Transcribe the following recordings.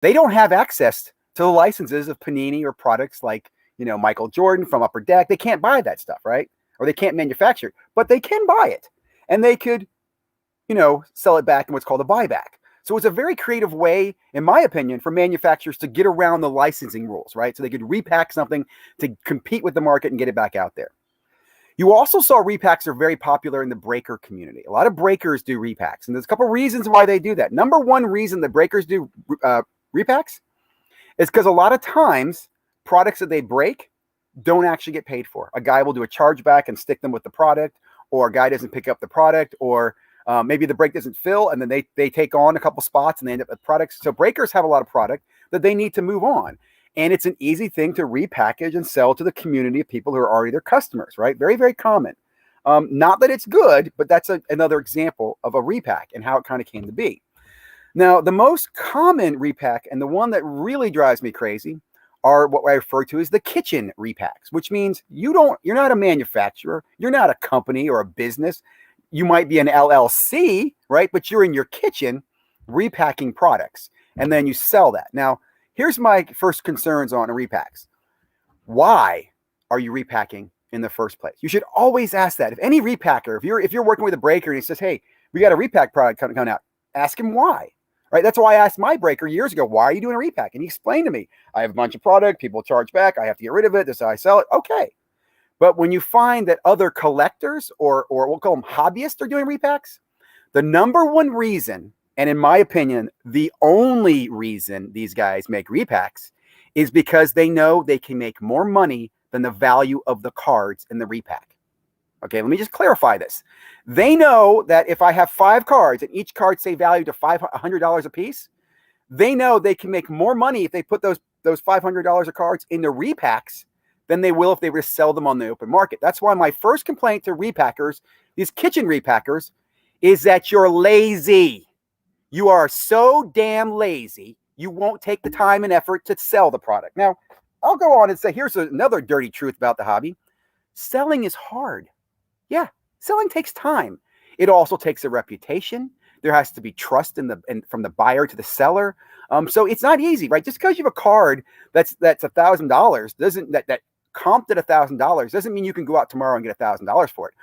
They don't have access to the licenses of Panini or products like, Michael Jordan from Upper Deck. They can't buy that stuff, right? Or they can't manufacture it, but they can buy it. And they could, sell it back in what's called a buyback. So it's a very creative way, in my opinion, for manufacturers to get around the licensing rules, right? So they could repack something to compete with the market and get it back out there. You also saw repacks are very popular in the breaker community. A lot of breakers do repacks, and there's a couple reasons why they do that. Number one reason that breakers do repacks is because a lot of times products that they break don't actually get paid for. A guy will do a chargeback and stick them with the product, or a guy doesn't pick up the product, or maybe the break doesn't fill, and then they take on a couple spots and they end up with products. So breakers have a lot of product that they need to move on. And it's an easy thing to repackage and sell to the community of people who are already their customers, right? Very, very common. Not that it's good, but that's another example of a repack and how it kind of came to be. Now, the most common repack, and the one that really drives me crazy, are what I refer to as the kitchen repacks, which means you're not a manufacturer, you're not a company or a business. You might be an LLC, right? But you're in your kitchen repacking products, and then you sell that. Now, here's my first concerns on repacks. Why are you repacking in the first place? You should always ask that. If any repacker, if you're working with a breaker and he says, "Hey, we got a repack product coming out," ask him why. Right? That's why I asked my breaker years ago, "Why are you doing a repack?" And he explained to me, "I have a bunch of product, people charge back, I have to get rid of it, this is how I sell it." Okay. But when you find that other collectors or we'll call them hobbyists are doing repacks, the number one reason, and in my opinion, the only reason these guys make repacks is because they know they can make more money than the value of the cards in the repack. Okay, let me just clarify this. They know that if I have 5 cards and each card say valued to $500 a piece, they know they can make more money if they put those $500 of cards into repacks than they will if they were to sell them on the open market. That's why my first complaint to repackers, these kitchen repackers, is that you're lazy. You are so damn lazy, you won't take the time and effort to sell the product. Now, I'll go on and say, here's another dirty truth about the hobby. Selling is hard. Yeah, selling takes time. It also takes a reputation. There has to be trust from the buyer to the seller. So it's not easy, right? Just because you have a card that's $1,000 that comped at $1,000 doesn't mean you can go out tomorrow and get $1,000 for it.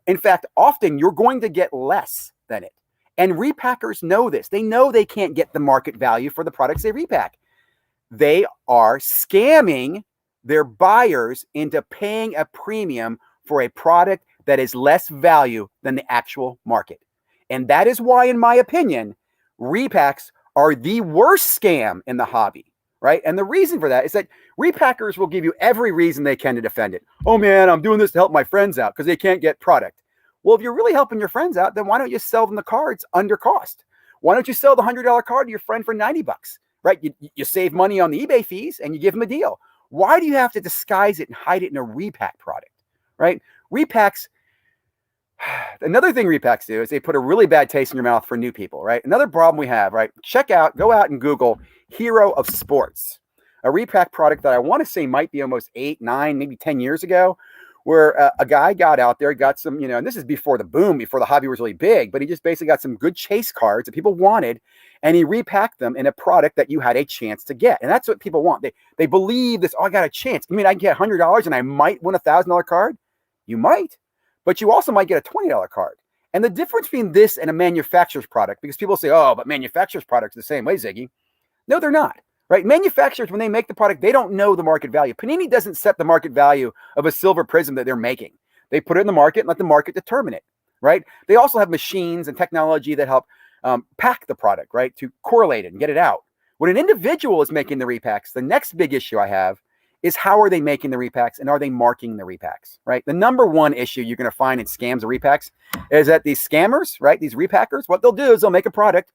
In fact, often you're going to get less than it. And repackers know this. They know they can't get the market value for the products they repack. They are scamming their buyers into paying a premium for a product that is less value than the actual market. And that is why, in my opinion, repacks are the worst scam in the hobby, right? And the reason for that is that repackers will give you every reason they can to defend it. "Oh man, I'm doing this to help my friends out because they can't get product." Well, if you're really helping your friends out, then why don't you sell them the cards under cost? Why don't you sell the $100 card to your friend for $90, right? You save money on the eBay fees and you give them a deal. Why do you have to disguise it and hide it in a repack product, right? Repacks, another thing repacks do is they put a really bad taste in your mouth for new people, right? Another problem we have, right? Go out and Google Hero of Sports, a repack product that I want to say might be almost 8, 9, maybe 10 years ago, where a guy got out there, got some, and this is before the boom, before the hobby was really big, but he just basically got some good chase cards that people wanted, and he repacked them in a product that you had a chance to get. And that's what people want. They believe this, "Oh, I got a chance. I can get $100 and I might win a $1,000 card." You might, but you also might get a $20 card. And the difference between this and a manufacturer's product, because people say, "Oh, but manufacturer's products are the same way, Ziggy." No, they're not. Right? Manufacturers, when they make the product, they don't know the market value. Panini doesn't set the market value of a silver prism that they're making. They put it in the market and let the market determine it, right? They also have machines and technology that help pack the product, right, to correlate it and get it out. When an individual is making the repacks, the next big issue I have is how are they making the repacks and are they marking the repacks, right? The number one issue you're going to find in scams of repacks is that these scammers, right, these repackers, what they'll do is they'll make a product.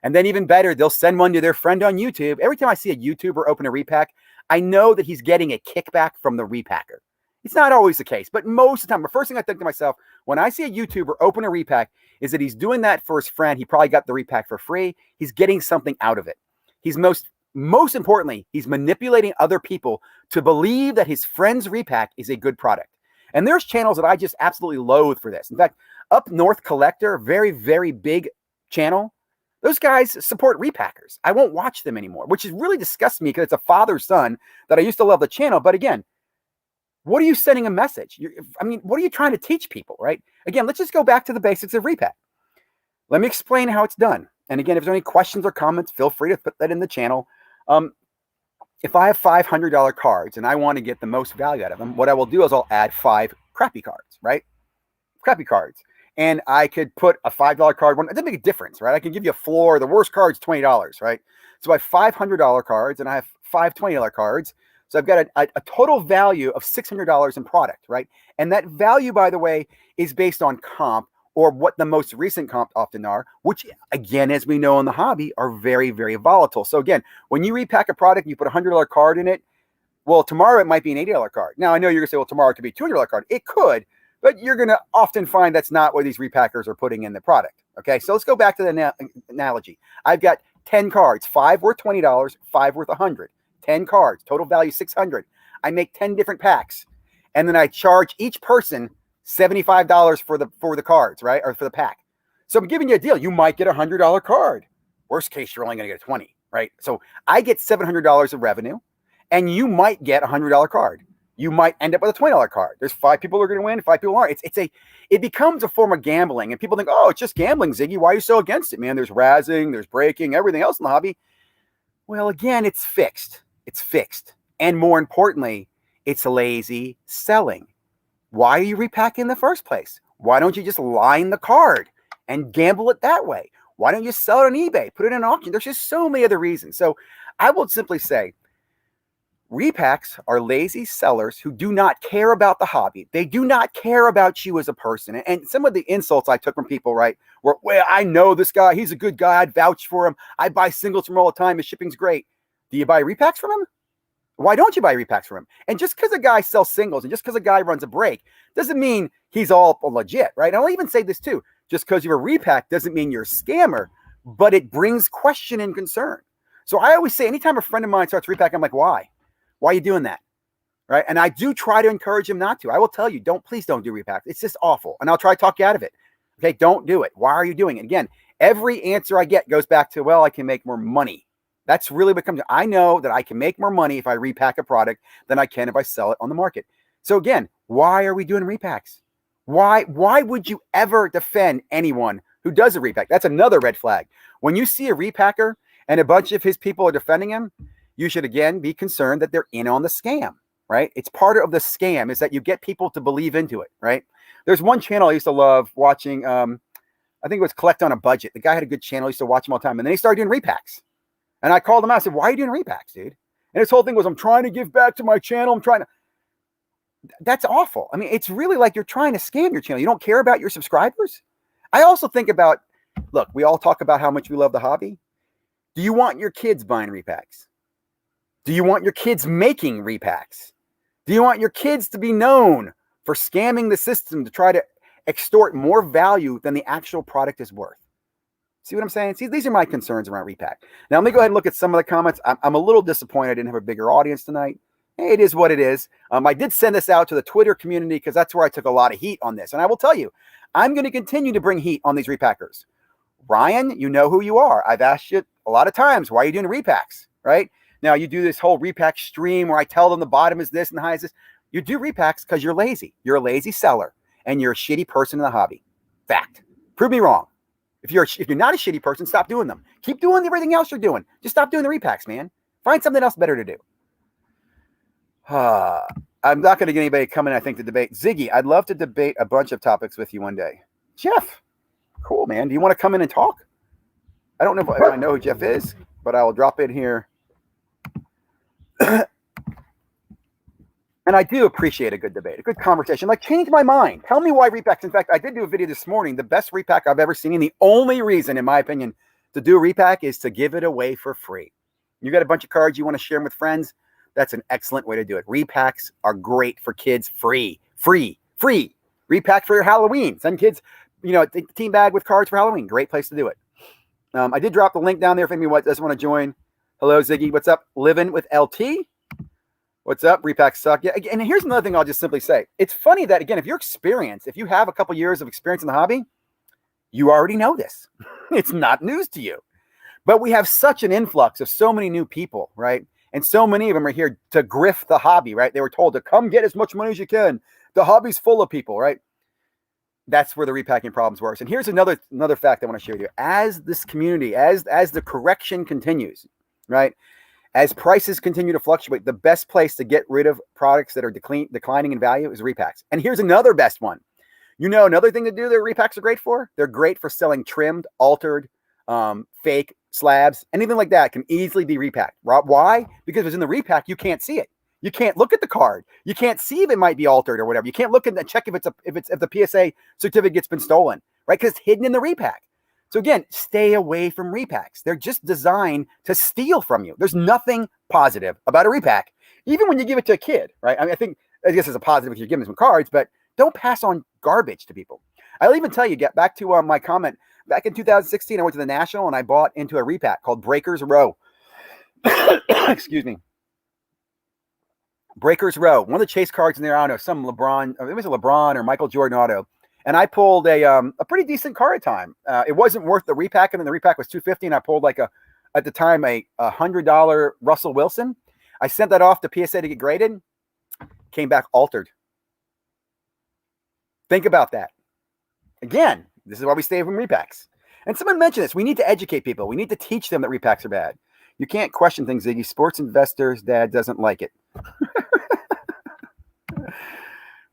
And then even better, they'll send one to their friend on YouTube. Every time I see a YouTuber open a repack, I know that he's getting a kickback from the repacker. It's not always the case, but most of the time, the first thing I think to myself, when I see a YouTuber open a repack, is that he's doing that for his friend. He probably got the repack for free. He's getting something out of it. He's most importantly, he's manipulating other people to believe that his friend's repack is a good product. And there's channels that I just absolutely loathe for this. In fact, Up North Collector, very, very big channel. Those guys support repackers. I won't watch them anymore, which is really disgusts me because it's a father-son that I used to love the channel. But again, what are you sending a message? What are you trying to teach people, right? Again, let's just go back to the basics of repack. Let me explain how it's done. And again, if there's any questions or comments, feel free to put that in the channel. If I have $500 cards and I want to get the most value out of them, what I will do is I'll add 5 crappy cards, right? Crappy cards. And I could put a $5 card. It doesn't make a difference, right? I can give you a floor. The worst card's $20, right? So I have $500 cards and I have 5 $20 cards. So I've got a total value of $600 in product, right? And that value, by the way, is based on comp or what the most recent comp often are, which again, as we know in the hobby, are very, very volatile. So again, when you repack a product, you put a $100 card in it. Well, tomorrow it might be an $80 card. Now I know you're gonna say, well, tomorrow it could be a $200 card. It could, but you're gonna often find that's not what these repackers are putting in the product. Okay, so let's go back to the analogy. I've got 10 cards, 5 worth $20, 5 worth $100. 10 cards, total value $600. I make 10 different packs, and then I charge each person $75 for the cards, right? Or for the pack. So I'm giving you a deal. You might get a $100 card. Worst case, you're only going to get a 20, right? So I get $700 of revenue, and you might get a $100 card. You might end up with a $20 card. There's 5 people who are going to win, 5 people aren't. It becomes a form of gambling, and people think, oh, it's just gambling, Ziggy. Why are you so against it, man? There's razzing, there's breaking, everything else in the hobby. Well, again, it's fixed. It's fixed. And more importantly, it's lazy selling. Why are you repacking in the first place? Why don't you just line the card and gamble it that way? Why don't you sell it on eBay? Put it in an auction? There's just so many other reasons. So I will simply say, repacks are lazy sellers who do not care about the hobby. They do not care about you as a person. And some of the insults I took from people, right, were, well, I know this guy. He's a good guy. I'd vouch for him. I buy singles from him all the time. His shipping's great. Do you buy repacks from him? Why don't you buy repacks from him? And just because a guy sells singles and just because a guy runs a break doesn't mean he's all legit, right? And I'll even say this too. Just because you're a repack doesn't mean you're a scammer, but it brings question and concern. So I always say, anytime a friend of mine starts repacking, I'm like, why? Why are you doing that? Right? And I do try to encourage him not to. I will tell you, please don't do repacks. It's just awful. And I'll try to talk you out of it. Okay, don't do it. Why are you doing it? Again, every answer I get goes back to, well, I can make more money. That's really what comes to. I know that I can make more money if I repack a product than I can if I sell it on the market. So again, why are we doing repacks? Why would you ever defend anyone who does a repack? That's another red flag. When you see a repacker and a bunch of his people are defending him, you should again be concerned that they're in on the scam, right? It's part of the scam is that you get people to believe into it, right? There's one channel I used to love watching. I think it was Collect on a Budget. The guy had a good channel. I used to watch him all the time. And then he started doing repacks. And I called him out. I said, why are you doing repacks, dude? And his whole thing was, I'm trying to give back to my channel. That's awful. I mean, it's really like you're trying to scam your channel. You don't care about your subscribers. I also think about, look, we all talk about how much we love the hobby. Do you want your kids buying repacks? Do you want your kids making repacks? Do you want your kids to be known for scamming the system to try to extort more value than the actual product is worth? See what I'm saying? See, these are my concerns around repack. Now, let me go ahead and look at some of the comments. I'm a little disappointed I didn't have a bigger audience tonight. Hey, it is what it is. I did send this out to the Twitter community because that's where I took a lot of heat on this. And I will tell you, I'm going to continue to bring heat on these repackers. Ryan, you know who you are. I've asked you a lot of times, why are you doing repacks, right? Now, you do this whole repack stream where I tell them the bottom is this and the high is this. You do repacks because you're lazy. You're a lazy seller, and you're a shitty person in the hobby. Fact. Prove me wrong. If you're not a shitty person, stop doing them. Keep doing everything else you're doing. Just stop doing the repacks, man. Find something else better to do. I'm not going to get anybody coming, I think, to debate. Ziggy, I'd love to debate a bunch of topics with you one day. Jeff, cool, man. Do you want to come in and talk? I don't know if I know who Jeff is, but I will drop in here. And I do appreciate a good debate, a good conversation. Like, change my mind. Tell me why repacks. In fact, I did do a video this morning. The best repack I've ever seen, and the only reason, in my opinion, to do a repack is to give it away for free. You got a bunch of cards you want to share them with friends? That's an excellent way to do it. Repacks are great for kids. Free. Repack for your Halloween. Send kids, a team bag with cards for Halloween. Great place to do it. I did drop the link down there if anyone doesn't want to join. Hello, Ziggy. What's up? Living with LT. What's up? Repacks suck. Yeah, and here's another thing I'll just simply say. It's funny that, again, if you're experienced, if you have a couple years of experience in the hobby, you already know this. It's not news to you. But we have such an influx of so many new people, right? And so many of them are here to grift the hobby, right? They were told to come get as much money as you can. The hobby's full of people, right? That's where the repacking problems works. And here's another fact I want to share with you. As this community, as the correction continues, right? As prices continue to fluctuate, the best place to get rid of products that are declining in value is repacks. And here's another best one. You know, another thing to do that repacks are great for? They're great for selling trimmed, altered, fake slabs, anything like that can easily be repacked. Why? Because if it's in the repack, you can't see it. You can't look at the card. You can't see if it might be altered or whatever. You can't look at and check if the PSA certificate's been stolen, right? Because it's hidden in the repack. So again, stay away from repacks. They're just designed to steal from you. There's nothing positive about a repack, even when you give it to a kid, right? I mean, I guess it's a positive if you're giving them some cards, but don't pass on garbage to people. I'll even tell you, get back to my comment. Back in 2016, I went to the National and I bought into a repack called Breakers Row. Excuse me. Breakers Row. One of the chase cards in there, I don't know, some LeBron, it was a LeBron or Michael Jordan auto. And I pulled a pretty decent card at the time. It wasn't worth the repack, and then the repack was $250, and I pulled at the time, a $100 Russell Wilson. I sent that off to PSA to get graded. Came back altered. Think about that. Again, this is why we stay from repacks. And someone mentioned this. We need to educate people. We need to teach them that repacks are bad. You can't question things, Ziggy. Sports investors' dad doesn't like it.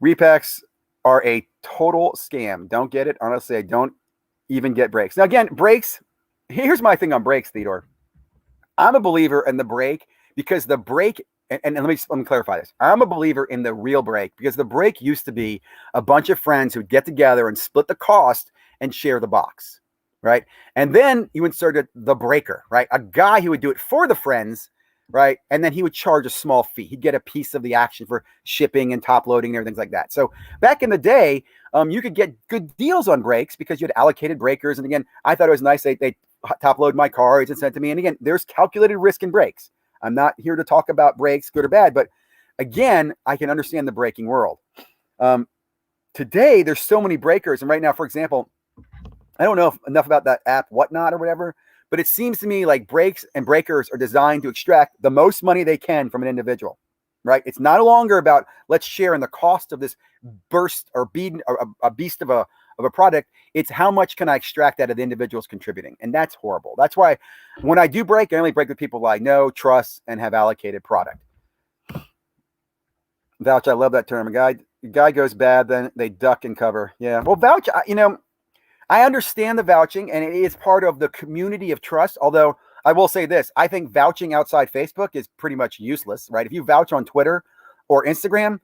Repacks are a total scam. Don't get it. Honestly, I don't even get breaks. Now, again, breaks. Here's my thing on breaks, Theodore. I'm a believer in the break because the break, and let me clarify this. I'm a believer in the real break because the break used to be a bunch of friends who'd get together and split the cost and share the box, right? And then you inserted the breaker, right? A guy who would do it for the friends, right? And then he would charge a small fee. He'd get a piece of the action for shipping and top loading and everything like that. So back in the day, you could get good deals on breaks because you had allocated breakers. And again, I thought it was nice. They top load my cards and sent to me. And again, there's calculated risk in breaks. I'm not here to talk about breaks, good or bad, but again, I can understand the breaking world. Today, there's so many breakers. And right now, for example, I don't know enough about that app, Whatnot or whatever, but it seems to me like breaks and breakers are designed to extract the most money they can from an individual, right? It's no longer about let's share in the cost of this burst or a beast of a product. It's how much can I extract out of the individuals contributing. And that's horrible. That's why when I do break, I only break with people I know, trust, and have allocated product. Vouch, I love that term. A guy goes bad, then they duck and cover. Yeah. Well, vouch, I understand the vouching, and it is part of the community of trust. Although I will say this, I think vouching outside Facebook is pretty much useless, right? If you vouch on Twitter or Instagram,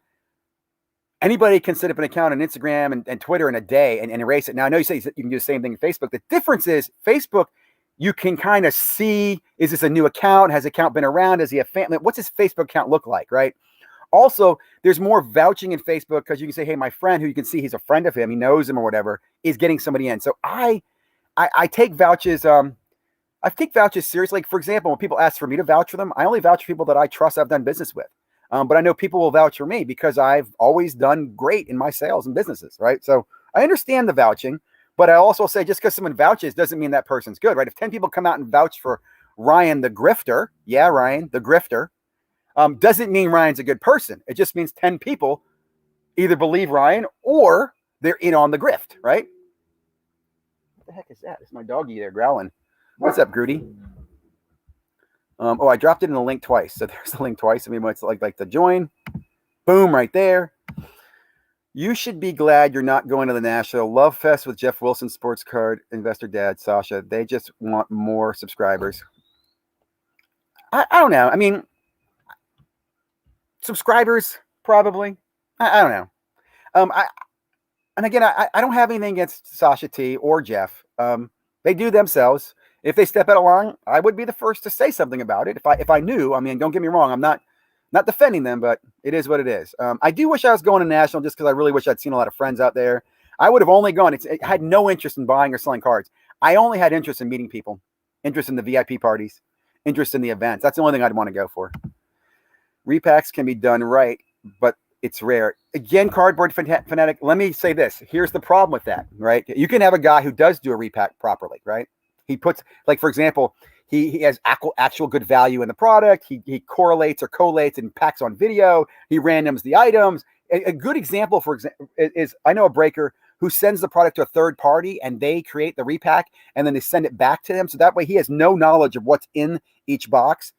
anybody can set up an account on Instagram and Twitter in a day and erase it. Now, I know you say you can do the same thing in Facebook. The difference is Facebook, you can kind of see, is this a new account? Has the account been around? Does he have family? What's his Facebook account look like, right? Also, there's more vouching in Facebook because you can say, hey, my friend, who you can see he's a friend of him, he knows him or whatever, is getting somebody in. So I take vouches. I take vouches seriously. Like, for example, when people ask for me to vouch for them, I only vouch for people that I trust I've done business with. But I know people will vouch for me because I've always done great in my sales and businesses, right? So I understand the vouching, but I also say just because someone vouches doesn't mean that person's good, right? If 10 people come out and vouch for Ryan the grifter, yeah, Ryan the grifter, doesn't mean Ryan's a good person. It just means 10 people either believe Ryan or they're in on the grift, right? What the heck is that? It's my doggy there growling. What's up, Groody? I dropped it in the link twice. So there's the link twice. I mean, it's like the join. Boom, right there. You should be glad you're not going to the National Love Fest with Jeff Wilson, sports card investor dad, Sasha. They just want more subscribers. I don't know. I mean, subscribers, probably. I don't know. I don't have anything against Sasha T or Jeff. They do themselves. If they step out of line, I would be the first to say something about it. If I knew, I mean, don't get me wrong. I'm not defending them, but it is what it is. I do wish I was going to National just because I really wish I'd seen a lot of friends out there. I would have only gone. I had no interest in buying or selling cards. I only had interest in meeting people, interest in the VIP parties, interest in the events. That's the only thing I'd want to go for. Repacks can be done right, but it's rare. Again, Cardboard Fanatic, let me say this. Here's the problem with that, right? You can have a guy who does do a repack properly, right? He puts, like, for example, He has actual good value in the product. He correlates or collates and packs on video. He randoms the items. A good example, for example, is I know a breaker who sends the product to a third party and they create the repack and then they send it back to him. So that way he has no knowledge of what's in each box.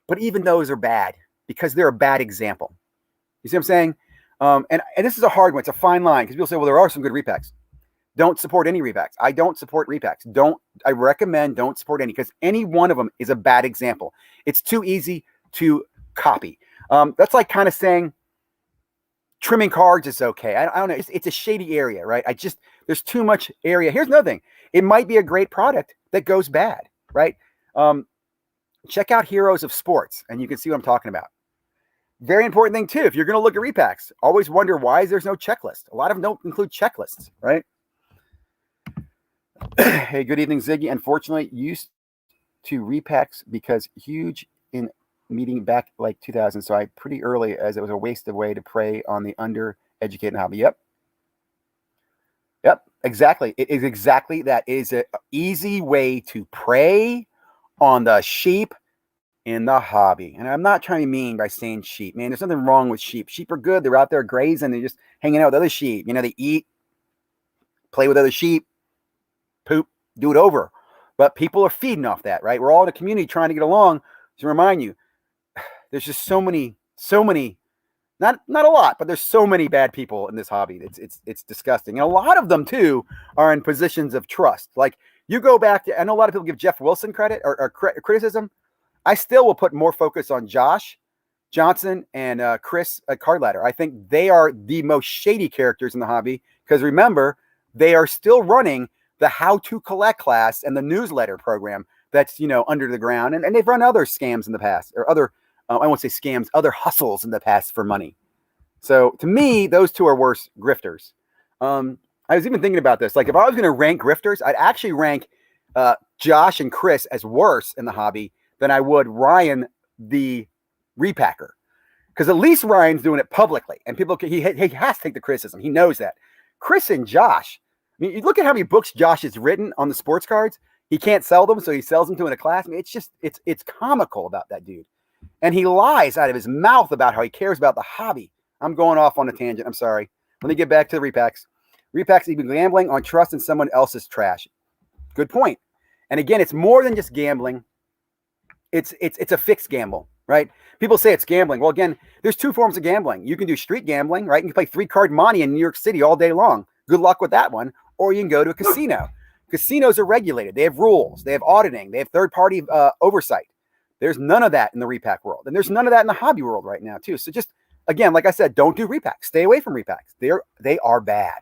But even those are bad because they're a bad example. You see what I'm saying? And this is a hard one. It's a fine line because people say, well, there are some good repacks. Don't support any repacks. I don't support repacks. I recommend don't support any because any one of them is a bad example. It's too easy to copy. That's like kind of saying trimming cards is okay. I don't know. It's a shady area, right? There's too much area. Here's another thing. It might be a great product that goes bad, right? Check out Heroes of Sports and you can see what I'm talking about. Very important thing too. If you're going to look at repacks, always wonder why there's no checklist. A lot of them don't include checklists, right? Hey, good evening, Ziggy. Unfortunately, used to repacks because huge in meeting back like 2000. So I pretty early as it was a wasted way to prey on the undereducated hobby. Yep, exactly. It is exactly that. It is an easy way to prey on the sheep in the hobby. And I'm not trying to be mean by saying sheep, man. There's nothing wrong with sheep. Sheep are good. They're out there grazing. They're just hanging out with other sheep. You know, they eat, play with other sheep, poop, do it over. But people are feeding off that, right? We're all in a community trying to get along. To remind you, there's just so many, not a lot, but there's so many bad people in this hobby. It's disgusting. And a lot of them too are in positions of trust. Like you go back to, I know a lot of people give Jeff Wilson credit or criticism. I still will put more focus on Josh Johnson and Chris Cardladder. I think they are the most shady characters in the hobby because remember, they are still running the how to collect class and the newsletter program that's, you know, under the ground. And they've run other scams in the past or other, I won't say scams, other hustles in the past for money. So to me, those two are worse grifters. I was even thinking about this. Like if I was going to rank grifters, I'd actually rank Josh and Chris as worse in the hobby than I would Ryan, the repacker. Because at least Ryan's doing it publicly and people he has to take the criticism. He knows that. Chris and Josh, I mean, you look at how many books Josh has written on the sports cards. He can't sell them, so he sells them to in a class. I mean, it's comical about that dude. And he lies out of his mouth about how he cares about the hobby. I'm going off on a tangent. I'm sorry. Let me get back to the repacks. Repacks even gambling on trust in someone else's trash. Good point. And again, it's more than just gambling. It's a fixed gamble, right? People say it's gambling. Well, again, there's two forms of gambling. You can do street gambling, right? You can play 3-card monte in New York City all day long. Good luck with that one. Or you can go to a casino. Casinos are regulated. They have rules. They have auditing. They have third-party oversight. There's none of that in the repack world. And there's none of that in the hobby world right now, too. So just, again, like I said, don't do repacks. Stay away from repacks. They are bad.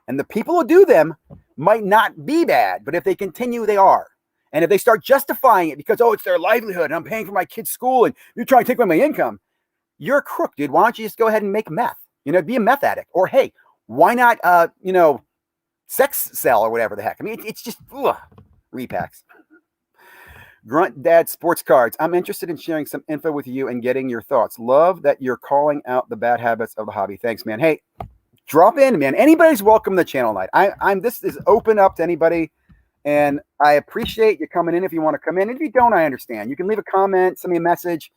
And the people who do them might not be bad, but if they continue, they are. And if they start justifying it because, oh, it's their livelihood and I'm paying for my kid's school and you're trying to take away my income, you're a crook, dude. Why don't you just go ahead and make meth? You know, be a meth addict. Or, hey, why not, sex sell or whatever the heck. I mean, it's just, repacks. Grunt Dad Sports Cards. I'm interested in sharing some info with you and getting your thoughts. Love that you're calling out the bad habits of the hobby. Thanks, man. Hey, drop in, man. Anybody's welcome to the channel tonight. This is open up to anybody, and I appreciate you coming in if you want to come in. And if you don't, I understand. You can leave a comment, send me a message.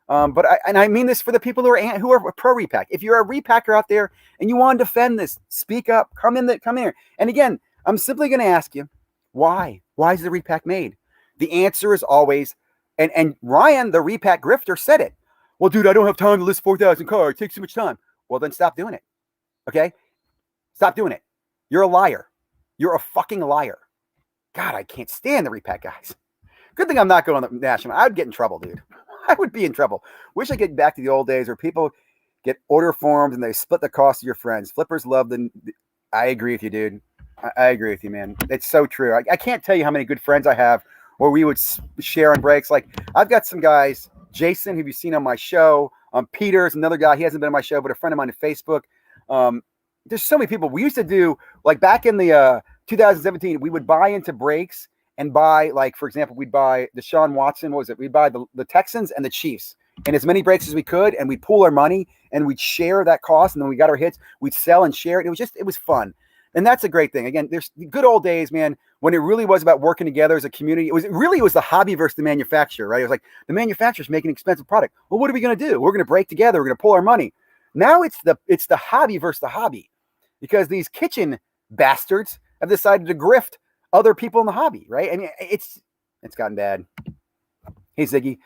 But I mean this for the people who are pro repack. If you're a repacker out there and you want to defend this, speak up. Come in here. And again, I'm simply going to ask you, why? Why is the repack made? The answer is always, and Ryan, the repack grifter, said it. Well, dude, I don't have time to list 4,000 cards. It takes too much time. Well, then stop doing it. Okay? Stop doing it. You're a liar. You're a fucking liar. God, I can't stand the repack guys. Good thing I'm not going to the national. I'd get in trouble, dude. I would be in trouble. Wish I get back to the old days where people get order forms and they split the cost of your friends. Flippers love I agree with you, dude. I agree with you, man. It's so true. I can't tell you how many good friends I have where we would share on breaks. Like, I've got some guys, Jason, who you've seen on my show. Peter's another guy. He hasn't been on my show, but a friend of mine on Facebook. There's so many people. We used to do, like back in the 2017, we would buy into breaks and buy, like, for example, we'd buy Deshaun Watson. What was it? We'd buy the Texans and the Chiefs and as many breaks as we could. And we'd pool our money and we'd share that cost. And then we got our hits. We'd sell and share it. It was fun. And that's a great thing. Again, there's the good old days, man, when it really was about working together as a community. It was the hobby versus the manufacturer, right? It was like the manufacturer's making an expensive product. Well, what are we going to do? We're going to break together. We're going to pull our money. Now it's the hobby versus the hobby, because these kitchen bastards have decided to grift other people in the hobby, right? I mean, it's gotten bad. Hey, Ziggy,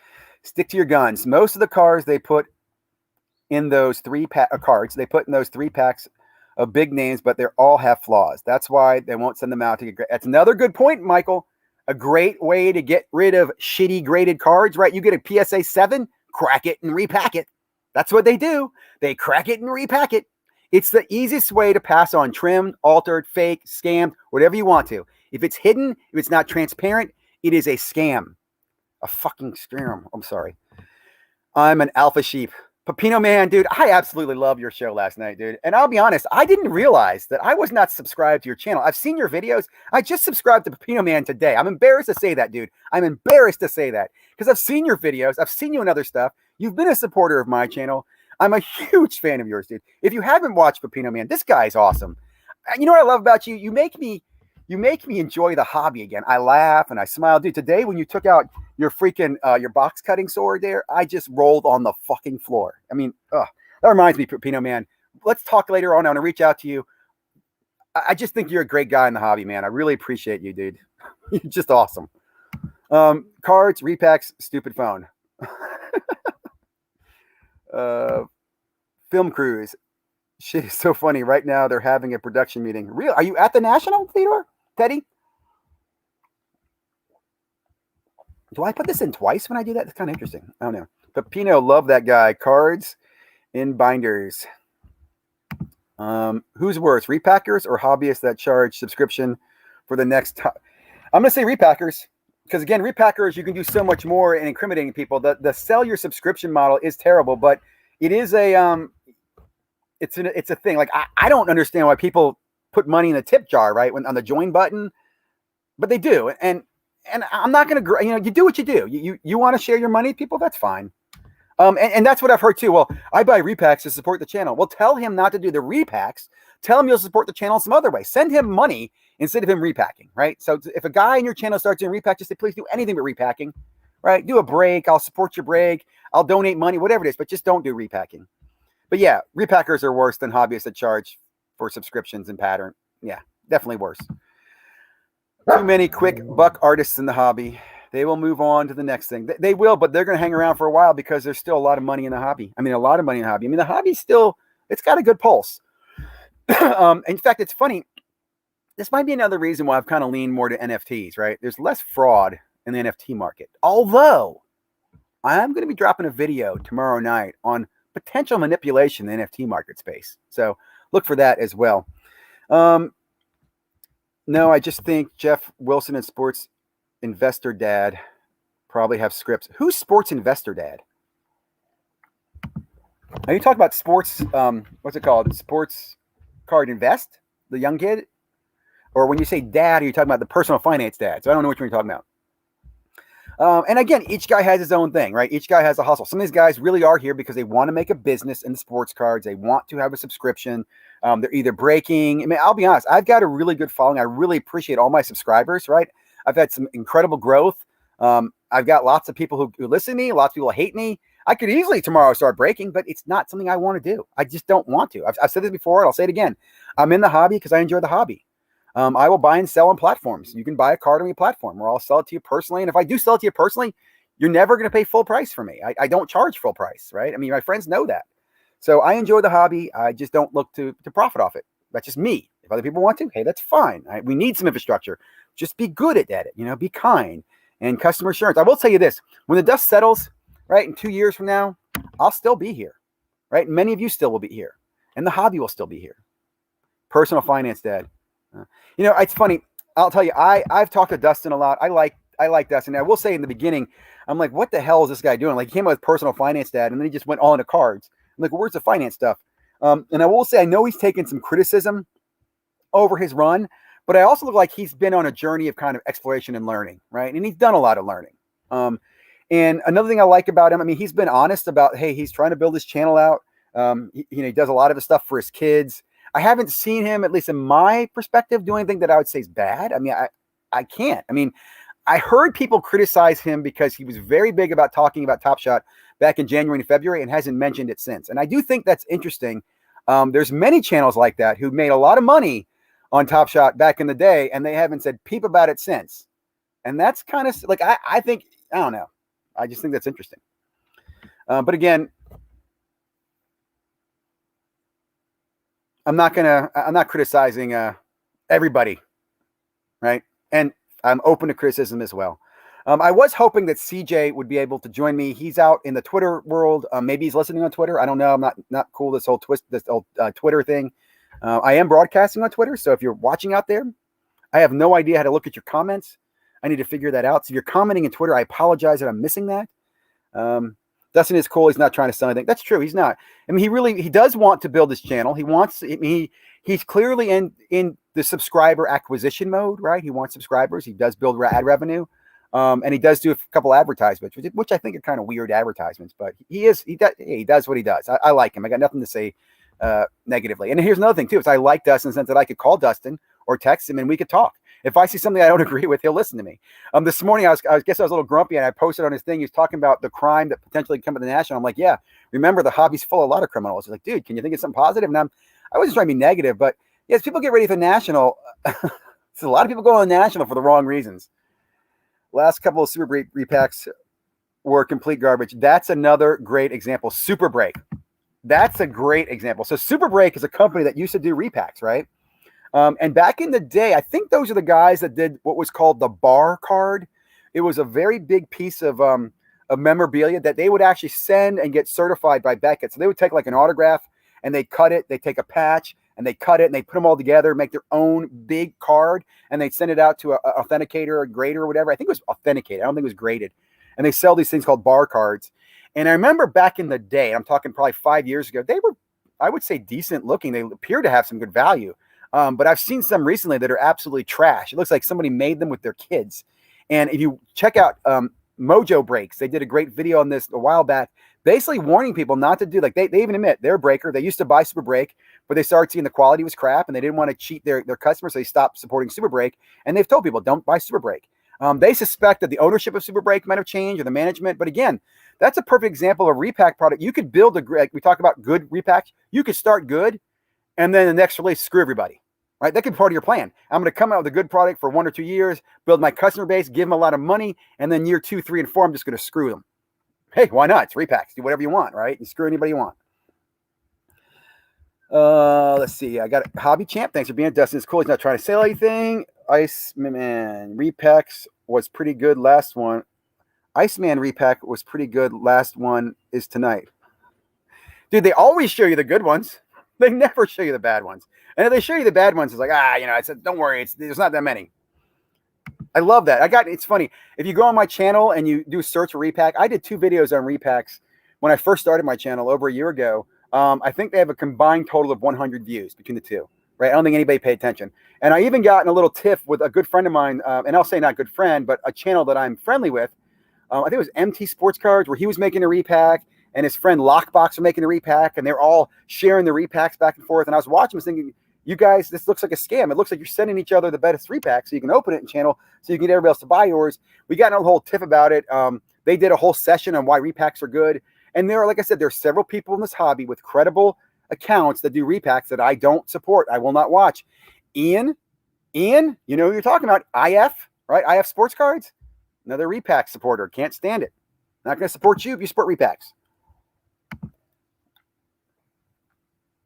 stick to your guns. Most of the cars they put in those cards, they put in those 3-packs of big names, but they all have flaws. That's why they won't send them out to get. That's another good point, Michael. A great way to get rid of shitty graded cards, right? You get a PSA 7, crack it and repack it. That's what they do. They crack it and repack it. It's the easiest way to pass on trimmed, altered, fake, scammed, whatever you want to. If it's hidden, if it's not transparent, it is a scam. A fucking scam. I'm sorry. I'm an alpha sheep. Pepino Man, dude, I absolutely love your show last night, dude. And I'll be honest, I didn't realize that I was not subscribed to your channel. I've seen your videos. I just subscribed to Pepino Man today. I'm embarrassed to say that, dude. I'm embarrassed to say that because I've seen your videos. I've seen you in other stuff. You've been a supporter of my channel. I'm a huge fan of yours, dude. If you haven't watched Pepino Man, this guy's awesome. You know what I love about you? You make me enjoy the hobby again. I laugh and I smile. Dude, today when you took out your freaking, your box cutting sword there, I just rolled on the fucking floor. I mean, that reminds me, Pepino Man, let's talk later on. I want to reach out to you. I just think you're a great guy in the hobby, man. I really appreciate you, dude. You're just awesome. Cards, repacks, stupid phone. Film crews. Shit is so funny. Right now, they're having a production meeting. Real? Are you at the National, Theodore? Teddy? Do I put this in twice when I do that? It's kind of interesting. I don't know. Pepino, love that guy. Cards in binders. Who's worse, repackers or hobbyists that charge subscription for the next time? I'm going to say repackers. Because again, repackers, you can do so much more in incriminating people. The sell your subscription model is terrible, but it is it's a thing. Like I don't understand why people put money in the tip jar, right? When on the join button, but they do. And I'm not going to, you do what you do. You want to share your money with people? That's fine. And that's what I've heard too. Well, I buy repacks to support the channel. Well, tell him not to do the repacks. Tell him you'll support the channel some other way. Send him money instead of him repacking, right? So if a guy in your channel starts doing repack, just say, please do anything but repacking, right? Do a break. I'll support your break. I'll donate money, whatever it is, but just don't do repacking. But yeah, repackers are worse than hobbyists that charge for subscriptions and pattern. Yeah, definitely worse. Too many quick buck artists in the hobby. They will move on to the next thing. They will, but they're going to hang around for a while because there's still a lot of money in the hobby. I mean, a lot of money in the hobby. I mean, the hobby's still, it's got a good pulse. In fact, it's funny. This might be another reason why I've kind of leaned more to NFTs, right? There's less fraud in the NFT market. Although, I'm going to be dropping a video tomorrow night on potential manipulation in the NFT market space. So look for that as well. No, I just think Jeff Wilson and Sports Investor Dad probably have scripts. Who's Sports Investor Dad? Are you talking about sports? What's it called? Sports Card Invest? The young kid? Or when you say dad, are you talking about the personal finance dad? So I don't know which one you're talking about. And again, each guy has his own thing, right? Each guy has a hustle. Some of these guys really are here because they want to make a business in the sports cards. They want to have a subscription. They're either breaking. I mean, I'll be honest. I've got a really good following. I really appreciate all my subscribers, right? I've had some incredible growth. I've got lots of people who listen to me. Lots of people hate me. I could easily tomorrow start breaking, but it's not something I want to do. I just don't want to. I've said this before, and I'll say it again. I'm in the hobby because I enjoy the hobby. I will buy and sell on platforms. You can buy a card on your platform, or I'll sell it to you personally. And if I do sell it to you personally, you're never going to pay full price for me. I don't charge full price, right? I mean, my friends know that. So I enjoy the hobby. I just don't look to profit off it. That's just me. If other people want to, hey, that's fine. We need some infrastructure. Just be good at it, be kind. And customer assurance. I will tell you this. When the dust settles, right, in 2 years from now, I'll still be here, right? Many of you still will be here. And the hobby will still be here. Personal finance dad. It's funny. I'll tell you, I've talked to Dustin a lot. I like Dustin. I will say in the beginning, I'm like, what the hell is this guy doing? Like, he came out with personal finance dad, and then he just went all into cards. I'm like, well, where's the finance stuff? And I will say, I know he's taken some criticism over his run, but I also look like he's been on a journey of kind of exploration and learning, right? And he's done a lot of learning. And another thing I like about him, I mean, he's been honest about, hey, he's trying to build his channel out. He does a lot of his stuff for his kids. I haven't seen him, at least in my perspective, do anything that I would say is bad. I mean, I can't. I mean, I heard people criticize him because he was very big about talking about Top Shot back in January and February and hasn't mentioned it since. And I do think that's interesting. There's many channels like that who made a lot of money on Top Shot back in the day, and they haven't said peep about it since. And that's kind of like, I think, I don't know. I just think that's interesting. But again, I'm not criticizing everybody, right? And I'm open to criticism as well. I was hoping that CJ would be able to join me. He's out in the Twitter world. Maybe he's listening on Twitter. I don't know. I'm not cool this whole Twitter thing. I am broadcasting on Twitter, so if you're watching out there, I have no idea how to look at your comments. I need to figure that out. So if you're commenting in Twitter, I apologize that I'm missing that. Dustin is cool. He's not trying to sell anything. That's true. He's not. I mean, he does want to build his channel. He's clearly in the subscriber acquisition mode, right? He wants subscribers. He does build ad revenue. And he does do a couple advertisements, which I think are kind of weird advertisements, but he does what he does. I like him. I got nothing to say negatively. And here's another thing too, is I like Dustin in the sense that I could call Dustin or text him and we could talk. If I see something I don't agree with, he'll listen to me. This morning, I guess I was a little grumpy, and I posted on his thing. He was talking about the crime that potentially come to the national. I'm like, yeah, remember the hobby's full of a lot of criminals. He's like, dude, can you think of something positive? And I wasn't trying to be negative, but yes, people get ready for the national. So a lot of people go on the national for the wrong reasons. Last couple of Super Repacks were complete garbage. That's another great example. Super Break. That's a great example. So Super Break is a company that used to do repacks, right? And back in the day, I think those are the guys that did what was called the bar card. It was a very big piece of memorabilia that they would actually send and get certified by Beckett. So they would take like an autograph and they cut it. They take a patch and they cut it and they put them all together, make their own big card, and they'd send it out to an authenticator or grader or whatever. I think it was authenticated. I don't think it was graded. And they sell these things called bar cards. And I remember back in the day, I'm talking probably 5 years ago, they were, I would say, decent looking. They appear to have some good value. But I've seen some recently that are absolutely trash. It looks like somebody made them with their kids. And if you check out Mojo Breaks, they did a great video on this a while back, basically warning people not to do, like they even admit they're a breaker. They used to buy Super Break, but they started seeing the quality was crap and they didn't want to cheat their customers. So they stopped supporting Super Break. And they've told people, don't buy Super Break. They suspect that the ownership of Super Break might have changed or the management. But again, that's a perfect example of a repack product. You could build like we talk about good repacks. You could start good and then the next release, screw everybody. Right? That could be part of your plan. I'm going to come out with a good product for 1 or 2 years, build my customer base, give them a lot of money, and then year 2, 3, and 4, I'm just going to screw them. Hey, why not? It's repacks. Do whatever you want, right? You screw anybody you want. Let's see. I got a Hobby Champ. Thanks for being here. Dustin. It's cool. He's not trying to sell anything. Iceman Repacks was pretty good. Last one. Iceman Repack was pretty good. Last one is tonight. Dude, they always show you the good ones. They never show you the bad ones. And if they show you the bad ones, it's like, I said, don't worry. There's not that many. I love that. It's funny. If you go on my channel and you do search for Repack, I did 2 videos on Repacks when I first started my channel over a year ago. I think they have a combined total of 100 views between the two, right? I don't think anybody paid attention. And I even got in a little tiff with a good friend of mine, and I'll say not good friend, but a channel that I'm friendly with. I think it was MT Sports Cards, where he was making a Repack, and his friend Lockbox were making a Repack, and they're all sharing the Repacks back and forth. And I was watching, I was thinking, you guys, this looks like a scam. It looks like you're sending each other the best Repacks so you can open it in channel so you can get everybody else to buy yours. We got in a whole tiff about it. They did a whole session on why Repacks are good. And there are, like I said, there are several people in this hobby with credible accounts that do Repacks that I don't support. I will not watch. Ian, you know who you're talking about. IF, right? IF Sports Cards. Another Repack supporter. Can't stand it. Not going to support you if you support Repacks.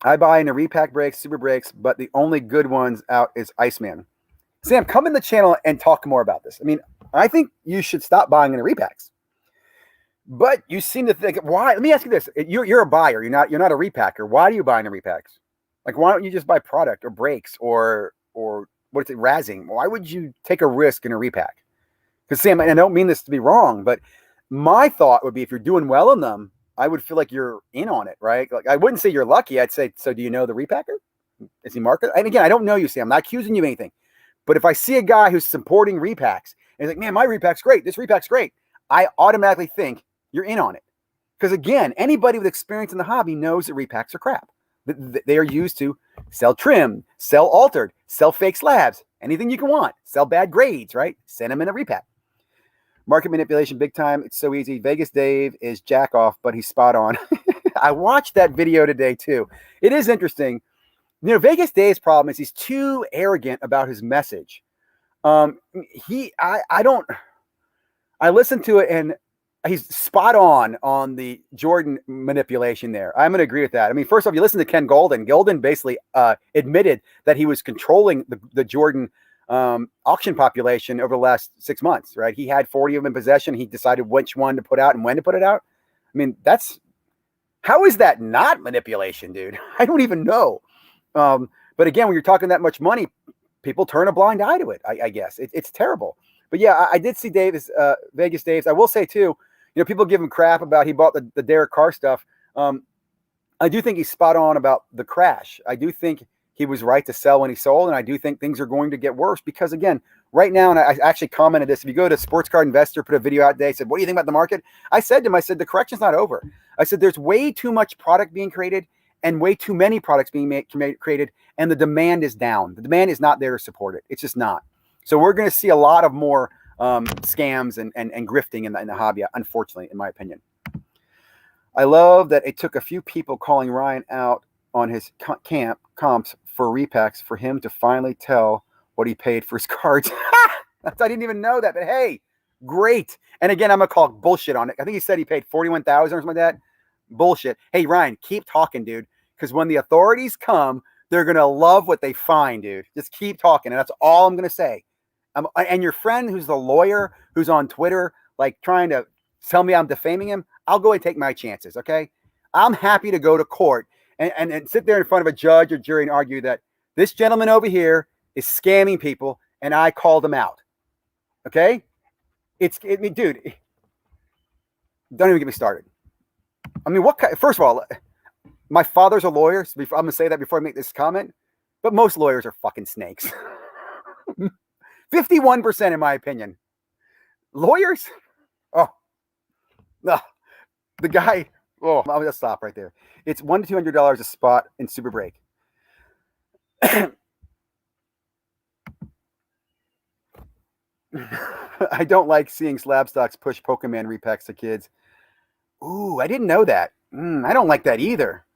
I buy into Repack breaks, Super Breaks, but the only good ones out is Iceman. Sam, come in the channel and talk more about this. I mean, I think you should stop buying into Repacks. But you seem to think, why? Let me ask you this. You're a buyer. You're not a repacker. Why do you buy into Repacks? Like, why don't you just buy product or breaks or what is it, razzing? Why would you take a risk in a repack? Because Sam, I don't mean this to be wrong, but my thought would be if you're doing well in them, I would feel like you're in on it, right? Like, I wouldn't say you're lucky. I'd say, so do you know the repacker? Is he market? And again, I don't know you, Sam. I'm not accusing you of anything. But if I see a guy who's supporting repacks and he's like, man, my repack's great. This repack's great. I automatically think you're in on it. Because again, anybody with experience in the hobby knows that repacks are crap. They are used to sell trim, sell altered, sell fake slabs, anything you can want, sell bad grades, right? Send them in a repack. Market manipulation, big time. It's so easy. Vegas Dave is jack off, but he's spot on. I watched that video today too. It is interesting. Vegas Dave's problem is he's too arrogant about his message. I listened to it and he's spot on the Jordan manipulation there. I'm going to agree with that. I mean, first off, you listen to Ken Golden. Golden basically admitted that he was controlling the Jordan auction population over the last 6 months, right? He had 40 of them in possession. He decided which one to put out and when to put it out. I mean, how is that not manipulation, dude? I don't even know. But again, when you're talking that much money, people turn a blind eye to it. I guess it's terrible. But yeah, I did see Vegas Dave's. I will say too, people give him crap about he bought the Derek Carr stuff. I do think he's spot on about the crash. I do think he was right to sell when he sold, and I do think things are going to get worse because, again, right now, and I actually commented this, if you go to Sports Card Investor, put a video out today, said, what do you think about the market? I said to him, the correction's not over. I said, there's way too much product being created and way too many products being created, and the demand is down. The demand is not there to support it. It's just not. So we're going to see a lot of more scams and grifting in the hobby, unfortunately, in my opinion. I love that it took a few people calling Ryan out on his comps for repacks for him to finally tell what he paid for his cards. I didn't even know that, but hey, great. And again, I'm going to call bullshit on it. I think he said he paid $41,000 or something like that. Bullshit. Hey, Ryan, keep talking, dude, because when the authorities come, they're going to love what they find, dude. Just keep talking, and that's all I'm going to say. And your friend who's the lawyer who's on Twitter, like trying to tell me I'm defaming him, I'll go and take my chances, okay? I'm happy to go to court and sit there in front of a judge or jury and argue that this gentleman over here is scamming people and I called him out, okay? Dude, don't even get me started. I mean, first of all, my father's a lawyer, so I'm going to say that before I make this comment, but most lawyers are fucking snakes. 51% in my opinion. Lawyers? Oh, no. The guy, I'll just stop right there. It's $100 to $200 a spot in Super Break. I don't like seeing slab stocks push Pokemon repacks to kids. Ooh, I didn't know that. I don't like that either.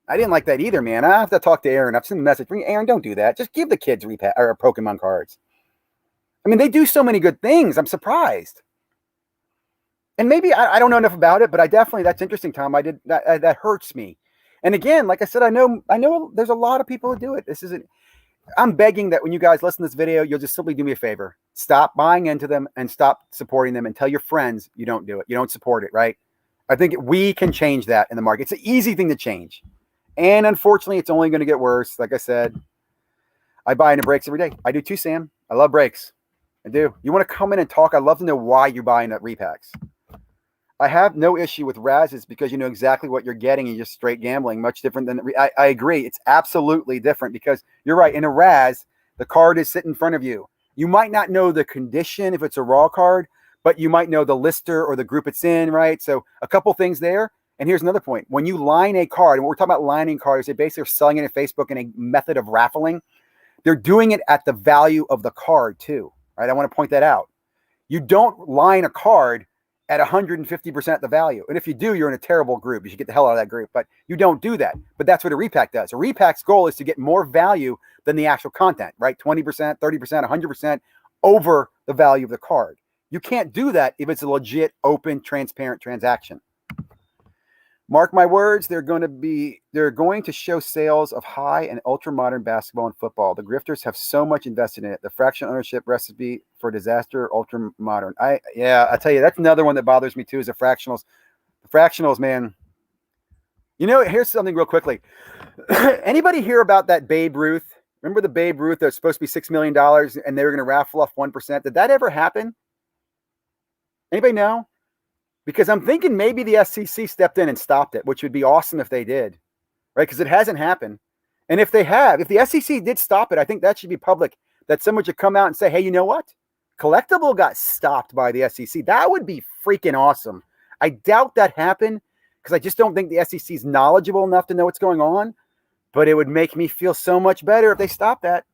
I didn't like that either, man. I have to talk to Aaron. I've sent a message. Aaron, don't do that. Just give the kids repack or Pokemon cards. I mean, they do so many good things. I'm surprised. And maybe I don't know enough about it, but that's interesting, Tom. That hurts me. And again, like I said, I know there's a lot of people who do it. I'm begging that when you guys listen to this video, you'll just simply do me a favor. Stop buying into them and stop supporting them and tell your friends you don't do it. You don't support it, right? I think we can change that in the market. It's an easy thing to change. And unfortunately, it's only going to get worse. Like I said, I buy into breaks every day. I do too, Sam. I love breaks. I do. You want to come in and talk? I'd love to know why you're buying at repacks. I have no issue with Razes because you know exactly what you're getting and you're just straight gambling. Much different than I agree. It's absolutely different because you're right. In a Raz, the card is sitting in front of you. You might not know the condition if it's a raw card, but you might know the lister or the group it's in, right? So a couple things there. And here's another point. When you line a card, and we're talking about lining cards, they basically are selling it at Facebook in a method of raffling. They're doing it at the value of the card too, right? I want to point that out. You don't line a card at 150% the value. And if you do, you're in a terrible group. You should get the hell out of that group, but you don't do that. But that's what a repack does. A repack's goal is to get more value than the actual content, right? 20%, 30%, 100% over the value of the card. You can't do that if it's a legit, open, transparent transaction. Mark my words, they're going to show sales of high and ultra modern basketball and football. The grifters have so much invested in it. The fractional ownership recipe for disaster, ultra modern. I tell you, that's another one that bothers me too, is the fractionals. The fractionals, man. You know, here's something real quickly. Anybody hear about that Babe Ruth? Remember the Babe Ruth that's supposed to be $6 million and they were going to raffle off 1%? Did that ever happen? Anybody know? Because I'm thinking maybe the SEC stepped in and stopped it, which would be awesome if they did, right? Because it hasn't happened. And if the SEC did stop it, I think that should be public, that someone should come out and say, hey, you know what? Collectible got stopped by the SEC. That would be freaking awesome. I doubt that happened because I just don't think the SEC is knowledgeable enough to know what's going on. But it would make me feel so much better if they stopped that.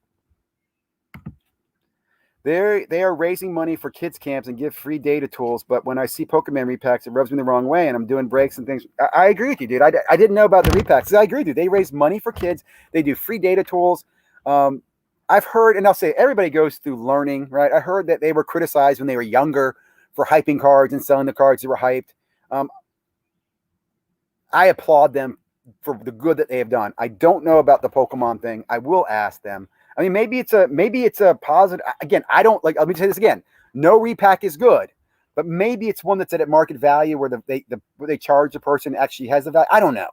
They are raising money for kids camps and give free data tools, but when I see Pokemon repacks, it rubs me the wrong way, and I'm doing breaks and things. I agree with you, dude. I didn't know about the repacks. I agree with you. They raise money for kids. They do free data tools. I've heard, and I'll say everybody goes through learning, right? I heard that they were criticized when they were younger for hyping cards and selling the cards that were hyped. I applaud them for the good that they have done. I don't know about the Pokemon thing. I will ask them. I mean, maybe it's a positive. Again, I don't like. Let me say this again. No repack is good, but maybe it's one that's at market value where they charge the person actually has the value. I don't know,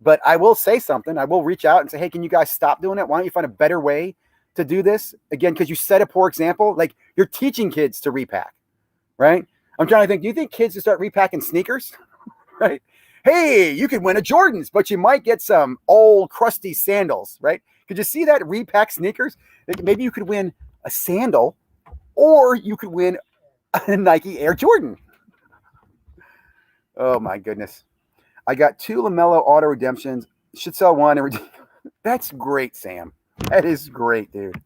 but I will say something. I will reach out and say, hey, can you guys stop doing it? Why don't you find a better way to do this? Again, because you set a poor example. Like you're teaching kids to repack, right? I'm trying to think. Do you think kids should start repacking sneakers, right? Hey, you could win a Jordans, but you might get some old crusty sandals, right? Could you see that repack sneakers? Maybe you could win a sandal, or you could win a Nike Air Jordan. Oh my goodness. I got 2 LaMelo auto redemptions. Should sell one. That's great, Sam. That is great, dude.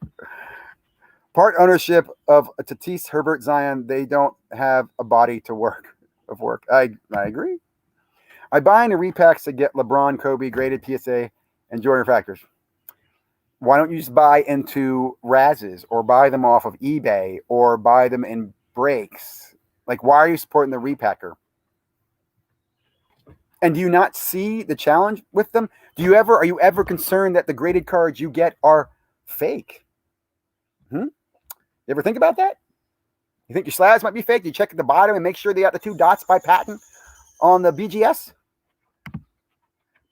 Part ownership of a Tatis, Herbert, Zion. They don't have a body to work. I agree. I buy into repacks to get LeBron, Kobe, graded PSA, and Jordan factors. Why don't you just buy into Raz's or buy them off of eBay or buy them in breaks? Like, why are you supporting the repacker? And do you not see the challenge with them? Are you ever concerned that the graded cards you get are fake? You ever think about that? You think your slabs might be fake? Do you check at the bottom and make sure they got the 2 dots by patent on the BGS?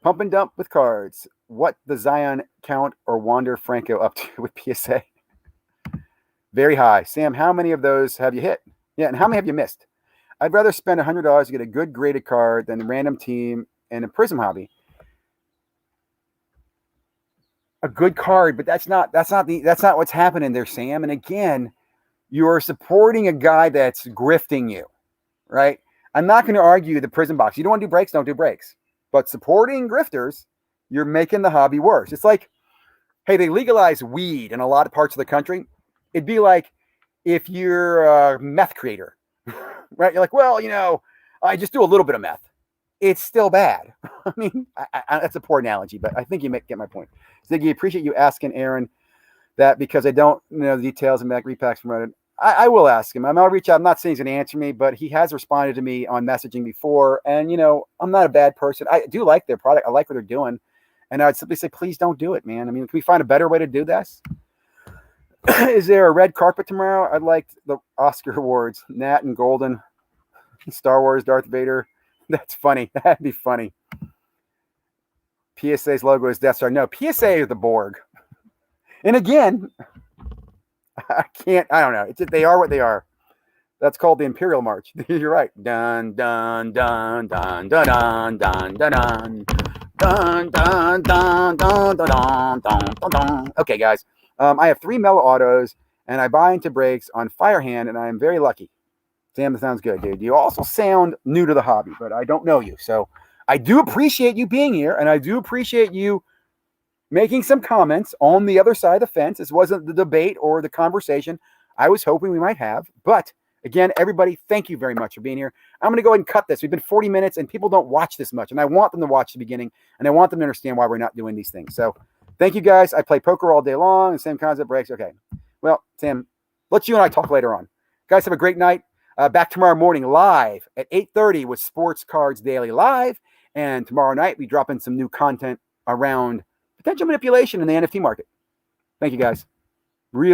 Pump and dump with cards. What the Zion count or Wander Franco up to with PSA? Very high. Sam, how many of those have you hit? Yeah, and how many have you missed? I'd rather spend $100 to get a good graded card than a random team and a Prism hobby. A good card, but that's not what's happening there, Sam. And again, you are supporting a guy that's grifting you, right? I'm not going to argue the Prism box. You don't want to do breaks, don't do breaks. But supporting grifters, you're making the hobby worse. It's like, hey, they legalize weed in a lot of parts of the country. It'd be like if you're a meth creator, right? You're like, well, I just do a little bit of meth. It's still bad. I mean, that's a poor analogy, but I think you get my point. Ziggy, appreciate you asking Aaron that because I don't know the details and Mac repacks from Reddit. I will ask him. I'll reach out. I'm not saying he's going to answer me, but he has responded to me on messaging before. And, I'm not a bad person. I do like their product. I like what they're doing. And I'd simply say, please don't do it, man. I mean, can we find a better way to do this? Is there a red carpet tomorrow? I'd like the Oscar awards. Nat and Golden. Star Wars, Darth Vader. That's funny. That'd be funny. PSA's logo is Death Star. No, PSA is the Borg. And again, I don't know. They are what they are. That's called the Imperial March. You're right. Dun, dun, dun, dun, dun, dun, dun, dun, dun. Dun, dun, dun, dun, dun, dun, dun, dun. Okay, guys. I have 3 Mellow Autos, and I buy into breaks on Firehand, and I am very lucky. Sam, that sounds good, dude. You also sound new to the hobby, but I don't know you. So I do appreciate you being here, and I do appreciate you making some comments on the other side of the fence. This wasn't the debate or the conversation I was hoping we might have. But again, everybody, thank you very much for being here. I'm going to go ahead and cut this. We've been 40 minutes, and people don't watch this much, and I want them to watch the beginning, and I want them to understand why we're not doing these things. So thank you, guys. I play poker all day long, the same concept breaks. Okay. Well, Sam, let you and I talk later on. Guys, have a great night. Back tomorrow morning live at 8:30 with Sports Cards Daily Live. And tomorrow night, we drop in some new content around potential manipulation in the NFT market. Thank you, guys.